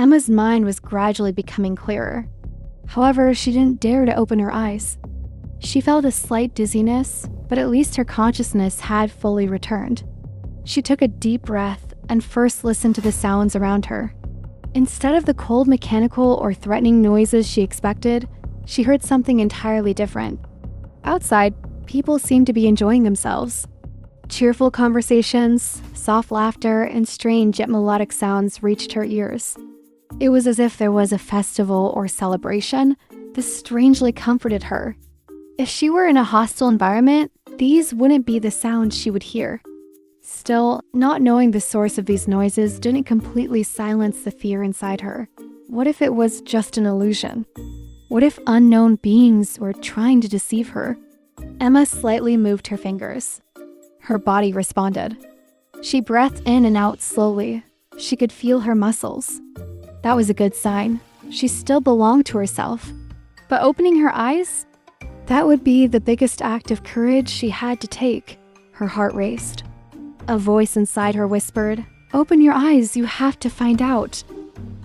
Emma's mind was gradually becoming clearer. However, she didn't dare to open her eyes. She felt a slight dizziness, but at least her consciousness had fully returned. She took a deep breath and first listened to the sounds around her. Instead of the cold mechanical or threatening noises she expected, she heard something entirely different. Outside, people seemed to be enjoying themselves. Cheerful conversations, soft laughter, and strange yet melodic sounds reached her ears. It was as if there was a festival or celebration. This strangely comforted her. If she were in a hostile environment, these wouldn't be the sounds she would hear. Still, not knowing the source of these noises didn't completely silence the fear inside her. What if it was just an illusion? What if unknown beings were trying to deceive her? Emma slightly moved her fingers. Her body responded. She breathed in and out slowly. She could feel her muscles. That was a good sign. She still belonged to herself. But opening her eyes? That would be the biggest act of courage she had to take. Her heart raced. A voice inside her whispered, "Open your eyes, you have to find out."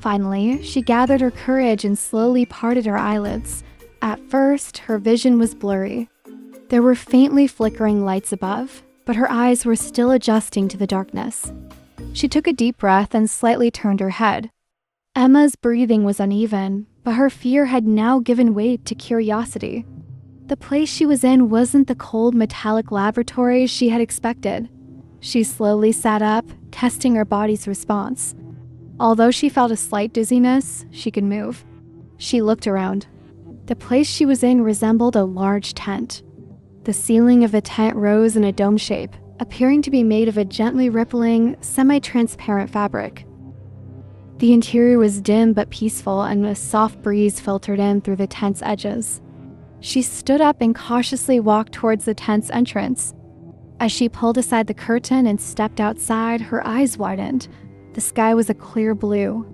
Finally, she gathered her courage and slowly parted her eyelids. At first, her vision was blurry. There were faintly flickering lights above, but her eyes were still adjusting to the darkness. She took a deep breath and slightly turned her head. Emma's breathing was uneven, but her fear had now given way to curiosity. The place she was in wasn't the cold metallic laboratory she had expected. She slowly sat up, testing her body's response. Although she felt a slight dizziness, she could move. She looked around. The place she was in resembled a large tent. The ceiling of the tent rose in a dome shape, appearing to be made of a gently rippling, semi-transparent fabric. The interior was dim but peaceful, and a soft breeze filtered in through the tent's edges. She stood up and cautiously walked towards the tent's entrance. As she pulled aside the curtain and stepped outside, her eyes widened. The sky was a clear blue.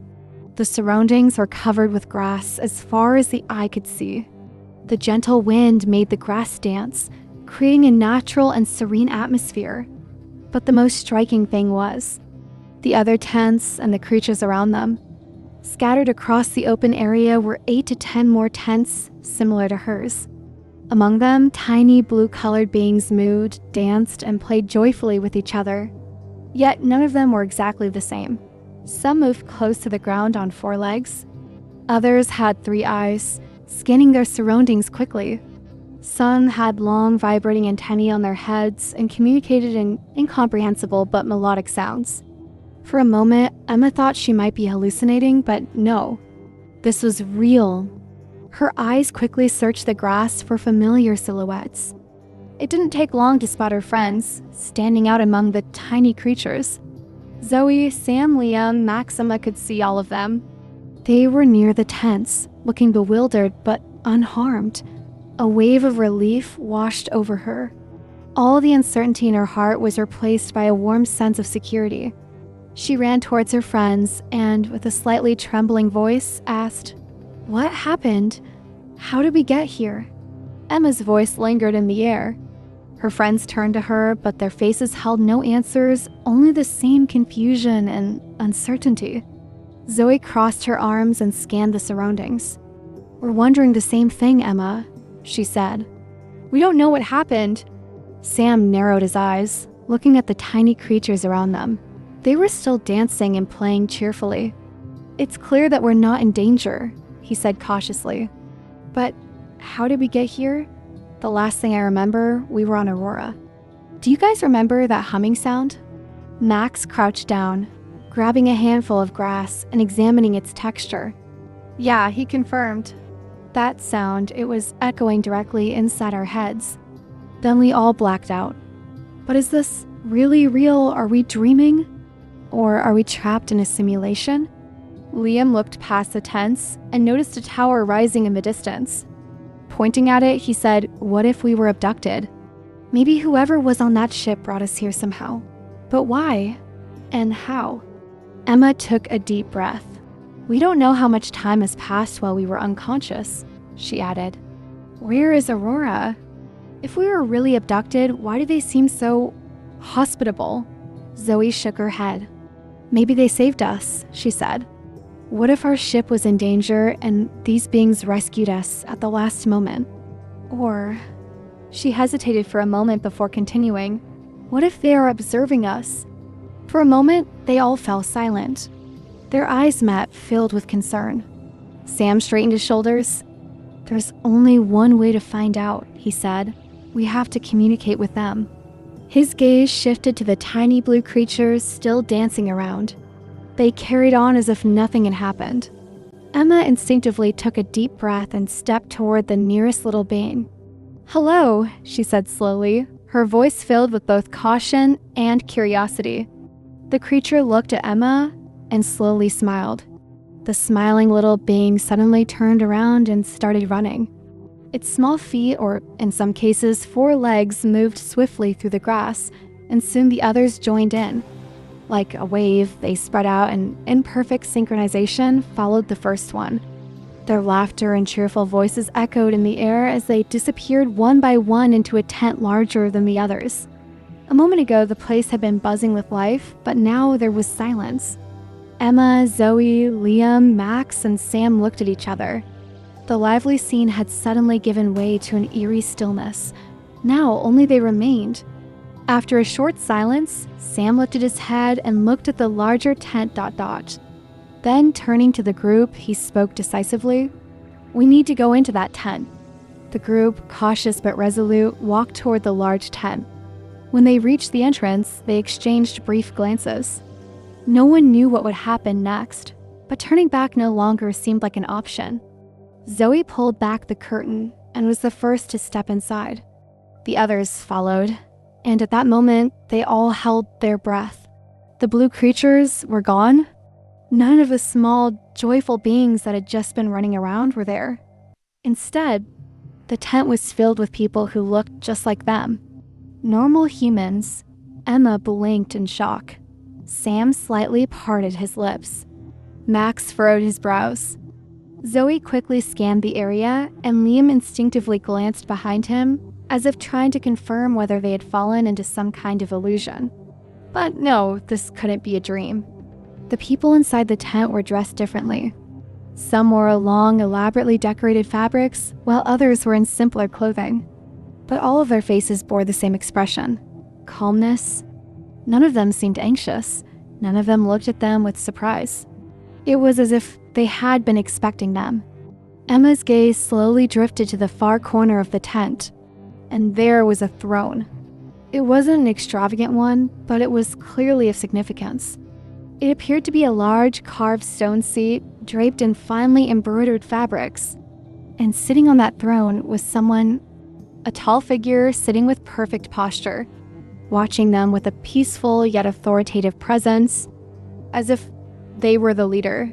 The surroundings were covered with grass as far as the eye could see. The gentle wind made the grass dance, creating a natural and serene atmosphere. But the most striking thing was the other tents and the creatures around them. Scattered across the open area were 8 to 10 more tents similar to hers. Among them, tiny blue-colored beings moved, danced, and played joyfully with each other. Yet none of them were exactly the same. Some moved close to the ground on 4 legs. Others had 3 eyes, scanning their surroundings quickly. Some had long, vibrating antennae on their heads and communicated in incomprehensible but melodic sounds. For a moment, Emma thought she might be hallucinating, but no. This was real. Her eyes quickly searched the grass for familiar silhouettes. It didn't take long to spot her friends, standing out among the tiny creatures. Zoe, Sam, Liam, Max, Emma could see all of them. They were near the tents, looking bewildered but unharmed. A wave of relief washed over her. All the uncertainty in her heart was replaced by a warm sense of security. She ran towards her friends and, with a slightly trembling voice, asked, "What happened? How did we get here?" Emma's voice lingered in the air. Her friends turned to her, but their faces held no answers, only the same confusion and uncertainty. Zoe crossed her arms and scanned the surroundings. "We're wondering the same thing, Emma," she said. "We don't know what happened." Sam narrowed his eyes, looking at the tiny creatures around them. They were still dancing and playing cheerfully. "It's clear that we're not in danger," he said cautiously. "But how did we get here? The last thing I remember, we were on Aurora. Do you guys remember that humming sound?" Max crouched down, grabbing a handful of grass and examining its texture. "Yeah," he confirmed. That sound, it was echoing directly inside our heads. Then we all blacked out. But is this really real? Are we dreaming? Or are we trapped in a simulation? Liam looked past the tents and noticed a tower rising in the distance. Pointing at it, he said, "What if we were abducted? Maybe whoever was on that ship brought us here somehow. But why? And how?" Emma took a deep breath. "We don't know how much time has passed while we were unconscious," she added. "Where is Aurora? If we were really abducted, why do they seem so hospitable?" Zoe shook her head. "Maybe they saved us," she said. What if our ship was in danger and these beings rescued us at the last moment? Or, she hesitated for a moment before continuing, what if they are observing us? For a moment, they all fell silent. Their eyes met, filled with concern. Sam straightened his shoulders. There's only one way to find out, he said. We have to communicate with them. His gaze shifted to the tiny blue creatures still dancing around. They carried on as if nothing had happened. Emma instinctively took a deep breath and stepped toward the nearest little being. Hello, she said slowly, her voice filled with both caution and curiosity. The creature looked at Emma and slowly smiled. The smiling little being suddenly turned around and started running. Its small feet, or in some cases 4 legs, moved swiftly through the grass, and soon the others joined in. Like a wave, they spread out and, in perfect synchronization, followed the first one. Their laughter and cheerful voices echoed in the air as they disappeared one by one into a tent larger than the others. A moment ago, the place had been buzzing with life, but now there was silence. Emma, Zoe, Liam, Max, and Sam looked at each other. The lively scene had suddenly given way to an eerie stillness. Now only they remained. After a short silence, Sam lifted his head and looked at the larger tent ... Then, turning to the group, he spoke decisively. We need to go into that tent. The group, cautious but resolute, walked toward the large tent. When they reached the entrance, they exchanged brief glances. No one knew what would happen next, but turning back no longer seemed like an option. Zoe pulled back the curtain and was the first to step inside. The others followed, and at that moment, they all held their breath. The blue creatures were gone. None of the small, joyful beings that had just been running around were there. Instead, the tent was filled with people who looked just like them. Normal humans. Emma blinked in shock. Sam slightly parted his lips. Max furrowed his brows. Zoe quickly scanned the area, and Liam instinctively glanced behind him, as if trying to confirm whether they had fallen into some kind of illusion. But no, this couldn't be a dream. The people inside the tent were dressed differently. Some wore long, elaborately decorated fabrics, while others were in simpler clothing. But all of their faces bore the same expression: calmness. None of them seemed anxious. None of them looked at them with surprise. It was as if they had been expecting them. Emma's gaze slowly drifted to the far corner of the tent, and there was a throne. It wasn't an extravagant one, but it was clearly of significance. It appeared to be a large carved stone seat draped in finely embroidered fabrics. And sitting on that throne was someone, a tall figure sitting with perfect posture, watching them with a peaceful yet authoritative presence, as if they were the leader.